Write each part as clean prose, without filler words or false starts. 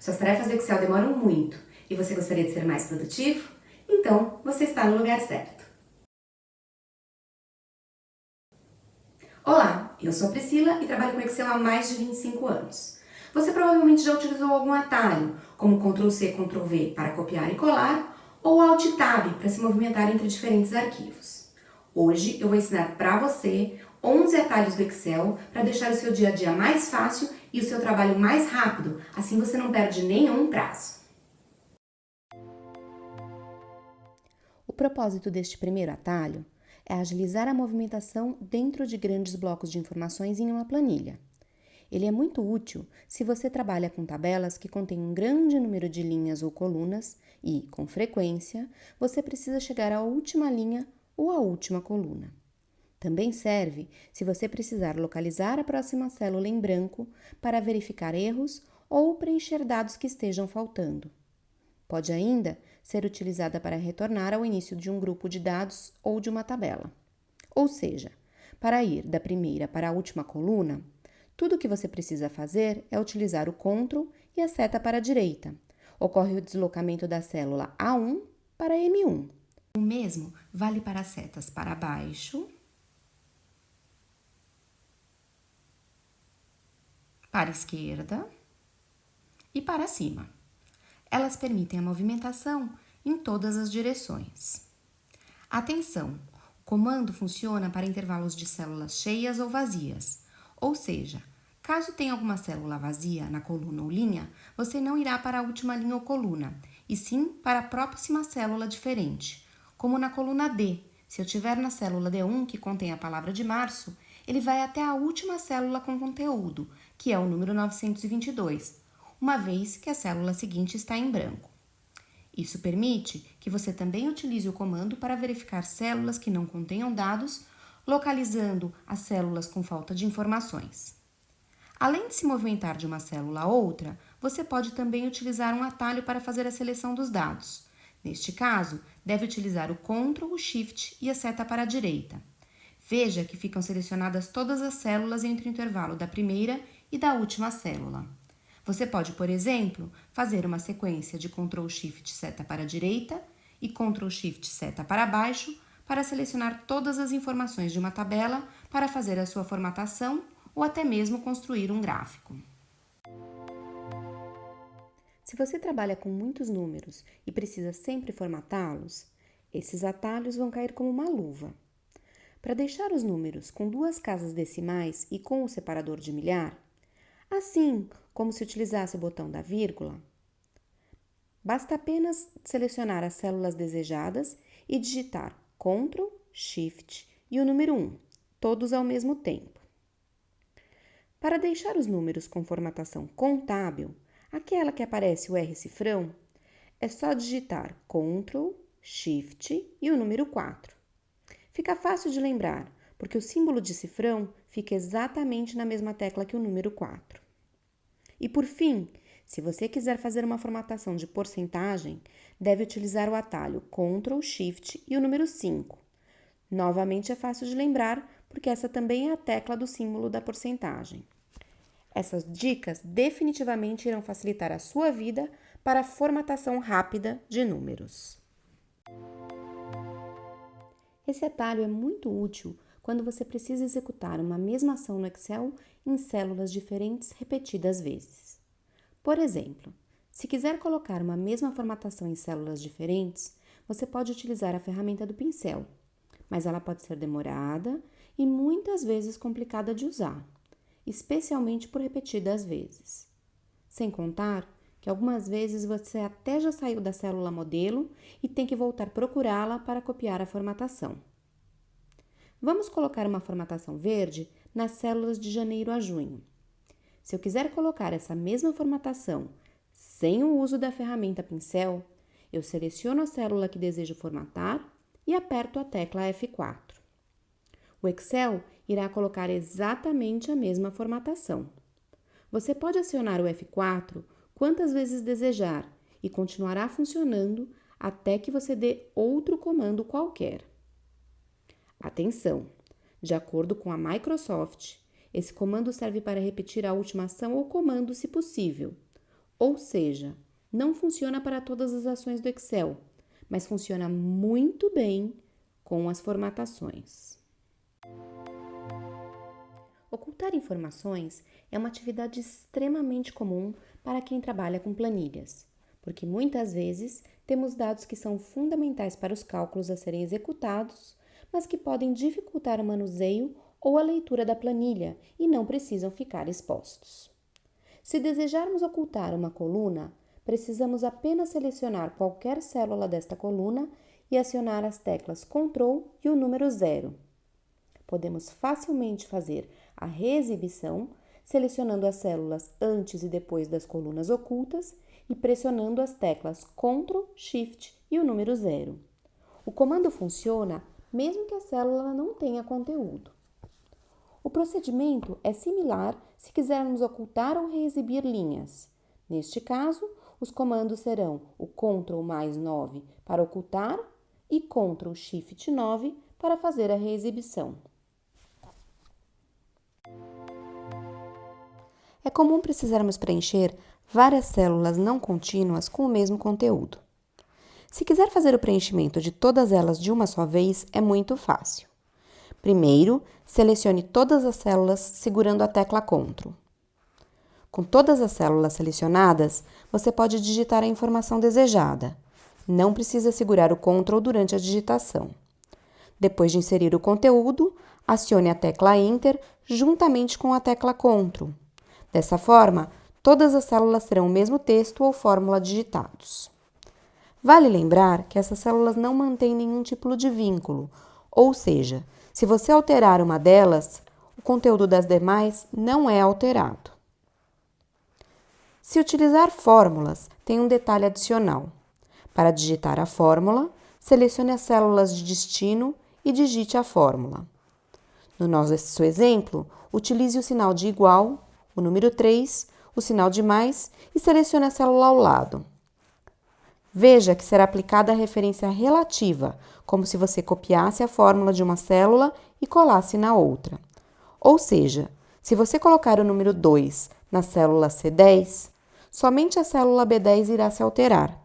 Suas tarefas do Excel demoram muito e você gostaria de ser mais produtivo? Então, você está no lugar certo. Olá, eu sou a Priscila e trabalho com Excel há mais de 25 anos. Você provavelmente já utilizou algum atalho, como Ctrl+C, Ctrl+V para copiar e colar, ou Alt+Tab para se movimentar entre diferentes arquivos. Hoje eu vou ensinar para você 11 atalhos do Excel para deixar o seu dia a dia mais fácil e o seu trabalho mais rápido, assim você não perde nenhum prazo. O propósito deste primeiro atalho é agilizar a movimentação dentro de grandes blocos de informações em uma planilha. Ele é muito útil se você trabalha com tabelas que contêm um grande número de linhas ou colunas e, com frequência, você precisa chegar à última linha ou à última coluna. Também serve se você precisar localizar a próxima célula em branco para verificar erros ou preencher dados que estejam faltando. Pode ainda ser utilizada para retornar ao início de um grupo de dados ou de uma tabela. Ou seja, para ir da primeira para a última coluna, tudo o que você precisa fazer é utilizar o Ctrl e a seta para a direita. Ocorre o deslocamento da célula A1 para M1. O mesmo vale para as setas para baixo, para a esquerda e para cima. Elas permitem a movimentação em todas as direções. Atenção! O comando funciona para intervalos de células cheias ou vazias, ou seja, caso tenha alguma célula vazia na coluna ou linha, você não irá para a última linha ou coluna, e sim para a próxima célula diferente, como na coluna D. Se eu tiver na célula D1, que contém a palavra de março, ele vai até a última célula com conteúdo, que é o número 922, uma vez que a célula seguinte está em branco. Isso permite que você também utilize o comando para verificar células que não contenham dados, localizando as células com falta de informações. Além de se movimentar de uma célula a outra, você pode também utilizar um atalho para fazer a seleção dos dados. Neste caso, deve utilizar o Ctrl, o Shift e a seta para a direita. Veja que ficam selecionadas todas as células entre o intervalo da primeira e da última célula. Você pode, por exemplo, fazer uma sequência de Ctrl Shift seta para a direita e Ctrl Shift seta para baixo para selecionar todas as informações de uma tabela para fazer a sua formatação ou até mesmo construir um gráfico. Se você trabalha com muitos números e precisa sempre formatá-los, esses atalhos vão cair como uma luva. Para deixar os números com 2 casas decimais e com o separador de milhar, assim como se utilizasse o botão da vírgula, basta apenas selecionar as células desejadas e digitar Ctrl, Shift e o número 1, todos ao mesmo tempo. Para deixar os números com formatação contábil, aquela que aparece o R cifrão, é só digitar Ctrl, Shift e o número 4. Fica fácil de lembrar, porque o símbolo de cifrão fica exatamente na mesma tecla que o número 4. E por fim, se você quiser fazer uma formatação de porcentagem, deve utilizar o atalho Ctrl, Shift e o número 5. Novamente é fácil de lembrar, porque essa também é a tecla do símbolo da porcentagem. Essas dicas definitivamente irão facilitar a sua vida para a formatação rápida de números. Esse atalho é muito útil quando você precisa executar uma mesma ação no Excel em células diferentes repetidas vezes. Por exemplo, se quiser colocar uma mesma formatação em células diferentes, você pode utilizar a ferramenta do pincel, mas ela pode ser demorada e muitas vezes complicada de usar, especialmente por repetidas vezes. Sem contar que algumas vezes você até já saiu da célula modelo e tem que voltar procurá-la para copiar a formatação. Vamos colocar uma formatação verde nas células de janeiro a junho. Se eu quiser colocar essa mesma formatação sem o uso da ferramenta pincel, eu seleciono a célula que desejo formatar e aperto a tecla F4. O Excel irá colocar exatamente a mesma formatação. Você pode acionar o F4 quantas vezes desejar e continuará funcionando até que você dê outro comando qualquer. Atenção! De acordo com a Microsoft, esse comando serve para repetir a última ação ou comando se possível, Ou seja, não funciona para todas as ações do Excel, mas funciona muito bem com as formatações. Ocultar informações é uma atividade extremamente comum para quem trabalha com planilhas, porque muitas vezes temos dados que são fundamentais para os cálculos a serem executados, mas que podem dificultar o manuseio ou a leitura da planilha e não precisam ficar expostos. Se desejarmos ocultar uma coluna, precisamos apenas selecionar qualquer célula desta coluna e acionar as teclas Ctrl e o número 0. Podemos facilmente fazer a reexibição selecionando as células antes e depois das colunas ocultas e pressionando as teclas Ctrl, Shift e o número 0. O comando funciona mesmo que a célula não tenha conteúdo. O procedimento é similar se quisermos ocultar ou reexibir linhas. Neste caso, os comandos serão o Ctrl mais 9 para ocultar e Ctrl Shift 9 para fazer a reexibição. É comum precisarmos preencher várias células não contínuas com o mesmo conteúdo. Se quiser fazer o preenchimento de todas elas de uma só vez, é muito fácil. Primeiro, selecione todas as células segurando a tecla Ctrl. Com todas as células selecionadas, você pode digitar a informação desejada. Não precisa segurar o Ctrl durante a digitação. Depois de inserir o conteúdo, acione a tecla Enter juntamente com a tecla Ctrl. Dessa forma, todas as células terão o mesmo texto ou fórmula digitados. Vale lembrar que essas células não mantêm nenhum tipo de vínculo, ou seja, se você alterar uma delas, o conteúdo das demais não é alterado. Se utilizar fórmulas, tem um detalhe adicional. Para digitar a fórmula, selecione as células de destino e digite a fórmula. No nosso exemplo, utilize o sinal de igual, o número 3, o sinal de mais e selecione a célula ao lado. Veja que será aplicada a referência relativa, como se você copiasse a fórmula de uma célula e colasse na outra. Ou seja, se você colocar o número 2 na célula C10, somente a célula B10 irá se alterar,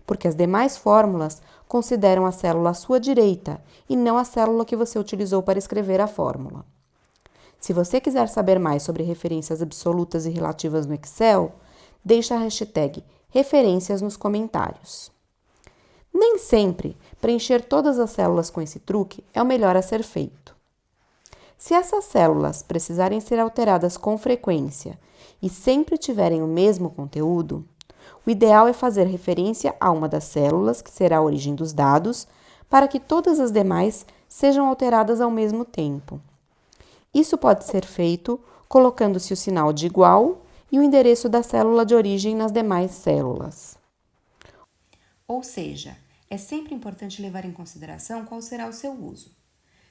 porque as demais fórmulas consideram a célula à sua direita e não a célula que você utilizou para escrever a fórmula. Se você quiser saber mais sobre referências absolutas e relativas no Excel, deixe a hashtag referências nos comentários. Nem sempre preencher todas as células com esse truque é o melhor a ser feito. Se essas células precisarem ser alteradas com frequência e sempre tiverem o mesmo conteúdo, o ideal é fazer referência a uma das células, que será a origem dos dados, para que todas as demais sejam alteradas ao mesmo tempo. Isso pode ser feito colocando-se o sinal de igual e o endereço da célula de origem nas demais células. Ou seja, é sempre importante levar em consideração qual será o seu uso.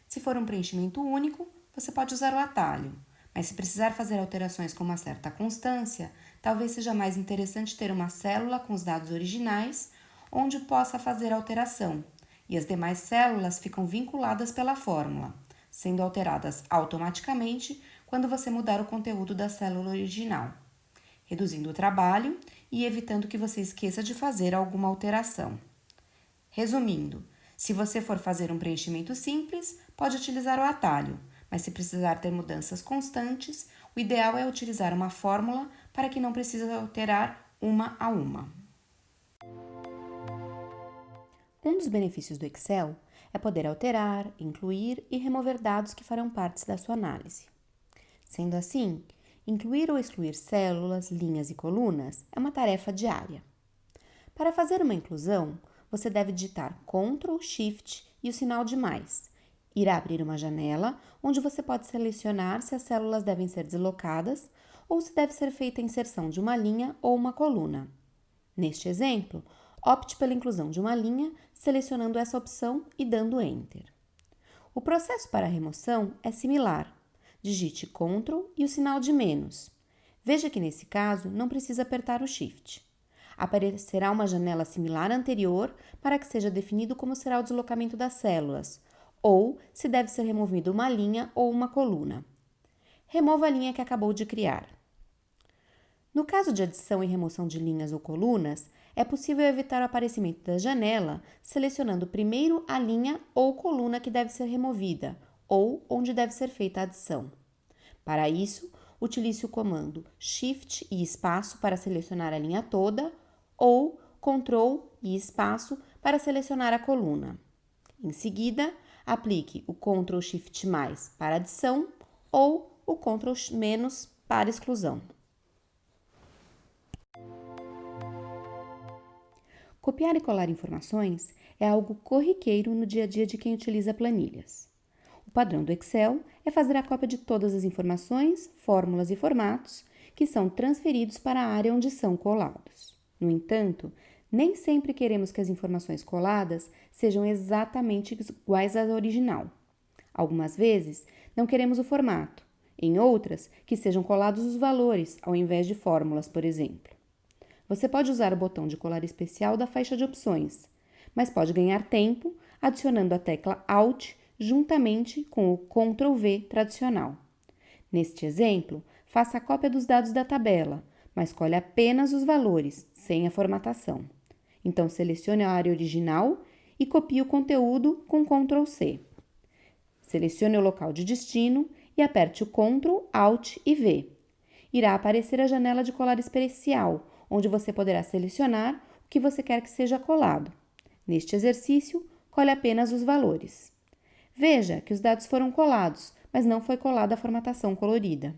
Se for um preenchimento único, você pode usar o atalho, mas se precisar fazer alterações com uma certa constância, talvez seja mais interessante ter uma célula com os dados originais, onde possa fazer alteração, e as demais células ficam vinculadas pela fórmula, sendo alteradas automaticamente quando você mudar o conteúdo da célula original, reduzindo o trabalho e evitando que você esqueça de fazer alguma alteração. Resumindo, se você for fazer um preenchimento simples, pode utilizar o atalho, mas se precisar ter mudanças constantes, o ideal é utilizar uma fórmula para que não precise alterar uma a uma. Um dos benefícios do Excel é poder alterar, incluir e remover dados que farão parte da sua análise. Sendo assim, incluir ou excluir células, linhas e colunas é uma tarefa diária. Para fazer uma inclusão, você deve digitar Ctrl, Shift e o sinal de mais. Irá abrir uma janela onde você pode selecionar se as células devem ser deslocadas ou se deve ser feita a inserção de uma linha ou uma coluna. Neste exemplo, opte pela inclusão de uma linha, selecionando essa opção e dando Enter. O processo para a remoção é similar. Digite Ctrl e o sinal de menos. Veja que nesse caso não precisa apertar o Shift. Aparecerá uma janela similar à anterior para que seja definido como será o deslocamento das células, ou se deve ser removida uma linha ou uma coluna. Remova a linha que acabou de criar. No caso de adição e remoção de linhas ou colunas, é possível evitar o aparecimento da janela selecionando primeiro a linha ou coluna que deve ser removida ou onde deve ser feita a adição. Para isso, utilize o comando Shift e espaço para selecionar a linha toda ou Ctrl e espaço para selecionar a coluna. Em seguida, aplique o Ctrl Shift mais para adição ou o Ctrl menos para exclusão. Copiar e colar informações é algo corriqueiro no dia a dia de quem utiliza planilhas. O padrão do Excel é fazer a cópia de todas as informações, fórmulas e formatos que são transferidos para a área onde são colados. No entanto, nem sempre queremos que as informações coladas sejam exatamente iguais à original. Algumas vezes, não queremos o formato, em outras, que sejam colados os valores ao invés de fórmulas, por exemplo. Você pode usar o botão de colar especial da faixa de opções, mas pode ganhar tempo adicionando a tecla Alt juntamente com o Ctrl V tradicional. Neste exemplo, faça a cópia dos dados da tabela, mas colhe apenas os valores, sem a formatação. Então, selecione a área original e copie o conteúdo com Ctrl C. Selecione o local de destino e aperte o Ctrl, Alt e V. Irá aparecer a janela de colar especial, onde você poderá selecionar o que você quer que seja colado. Neste exercício, colhe apenas os valores. Veja que os dados foram colados, mas não foi colada a formatação colorida.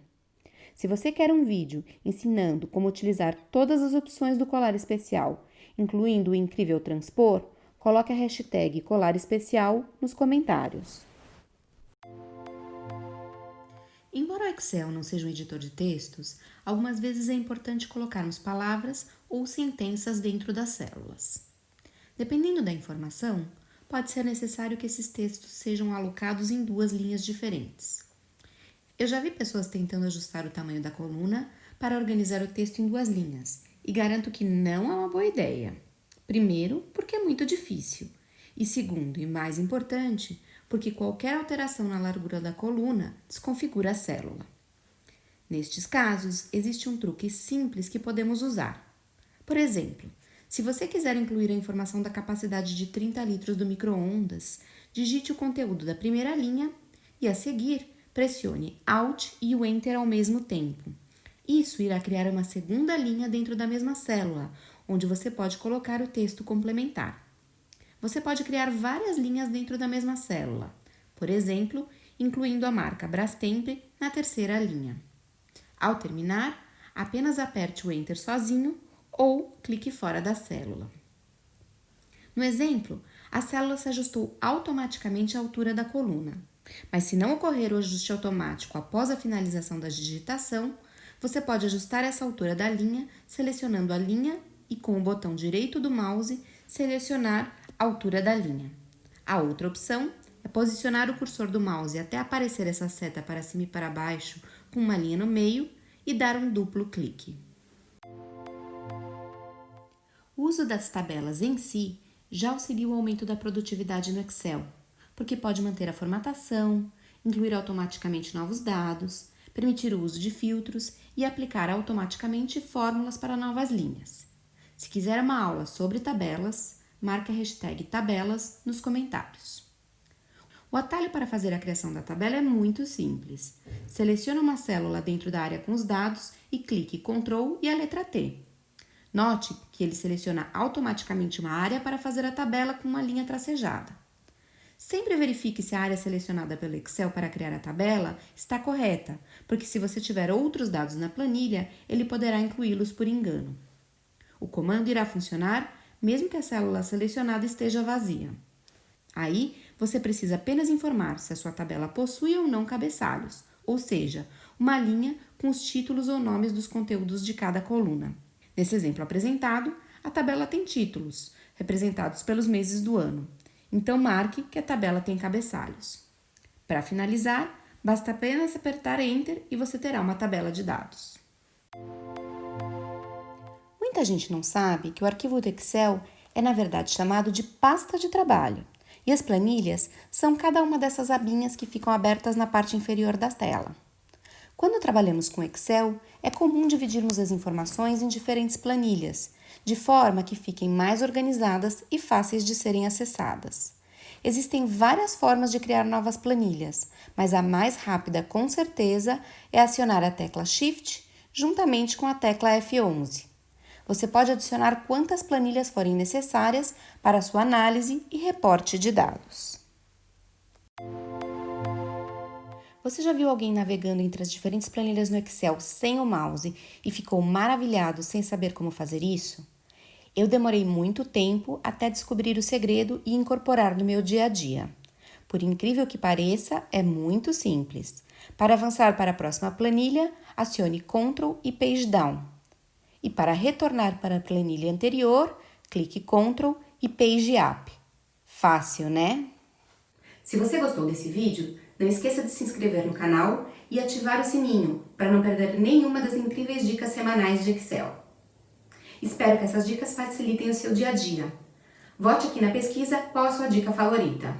Se você quer um vídeo ensinando como utilizar todas as opções do colar especial, incluindo o incrível transpor, coloque a hashtag colar especial nos comentários. Embora o Excel não seja um editor de textos, algumas vezes é importante colocarmos palavras ou sentenças dentro das células. Dependendo da informação, pode ser necessário que esses textos sejam alocados em duas linhas diferentes. Eu já vi pessoas tentando ajustar o tamanho da coluna para organizar o texto em duas linhas e garanto que não é uma boa ideia. Primeiro, porque é muito difícil, e segundo, e mais importante, porque qualquer alteração na largura da coluna desconfigura a célula. Nestes casos, existe um truque simples que podemos usar. Por exemplo, se você quiser incluir a informação da capacidade de 30 litros do micro-ondas, digite o conteúdo da primeira linha e, a seguir, pressione Alt e o Enter ao mesmo tempo. Isso irá criar uma segunda linha dentro da mesma célula, onde você pode colocar o texto complementar. Você pode criar várias linhas dentro da mesma célula, por exemplo, incluindo a marca Brastemp na terceira linha. Ao terminar, apenas aperte o Enter sozinho ou clique fora da célula. No exemplo, a célula se ajustou automaticamente à altura da coluna, mas se não ocorrer o ajuste automático após a finalização da digitação, você pode ajustar essa altura da linha selecionando a linha e com o botão direito do mouse selecionar a altura da linha. A outra opção é posicionar o cursor do mouse até aparecer essa seta para cima e para baixo com uma linha no meio e dar um duplo clique. O uso das tabelas em si já auxilia o aumento da produtividade no Excel, porque pode manter a formatação, incluir automaticamente novos dados, permitir o uso de filtros e aplicar automaticamente fórmulas para novas linhas. Se quiser uma aula sobre tabelas, marque a hashtag tabelas nos comentários. O atalho para fazer a criação da tabela é muito simples. Selecione uma célula dentro da área com os dados e clique Ctrl e a letra T. Note que ele seleciona automaticamente uma área para fazer a tabela com uma linha tracejada. Sempre verifique se a área selecionada pelo Excel para criar a tabela está correta, porque se você tiver outros dados na planilha, ele poderá incluí-los por engano. O comando irá funcionar mesmo que a célula selecionada esteja vazia. Aí, você precisa apenas informar se a sua tabela possui ou não cabeçalhos, ou seja, uma linha com os títulos ou nomes dos conteúdos de cada coluna. Nesse exemplo apresentado, a tabela tem títulos, representados pelos meses do ano. Então, marque que a tabela tem cabeçalhos. Para finalizar, basta apenas apertar Enter e você terá uma tabela de dados. Muita gente não sabe que o arquivo do Excel é, na verdade, chamado de pasta de trabalho, e as planilhas são cada uma dessas abinhas que ficam abertas na parte inferior da tela. Quando trabalhamos com Excel, é comum dividirmos as informações em diferentes planilhas, de forma que fiquem mais organizadas e fáceis de serem acessadas. Existem várias formas de criar novas planilhas, mas a mais rápida, com certeza, é acionar a tecla Shift juntamente com a tecla F11. Você pode adicionar quantas planilhas forem necessárias para sua análise e reporte de dados. Você já viu alguém navegando entre as diferentes planilhas no Excel sem o mouse e ficou maravilhado sem saber como fazer isso? Eu demorei muito tempo até descobrir o segredo e incorporar no meu dia a dia. Por incrível que pareça, é muito simples. Para avançar para a próxima planilha, acione Ctrl e Page Down. E para retornar para a planilha anterior, clique Ctrl e Page Up. Fácil, né? Se você gostou desse vídeo, não esqueça de se inscrever no canal e ativar o sininho para não perder nenhuma das incríveis dicas semanais de Excel. Espero que essas dicas facilitem o seu dia a dia. Vote aqui na pesquisa qual a sua dica favorita.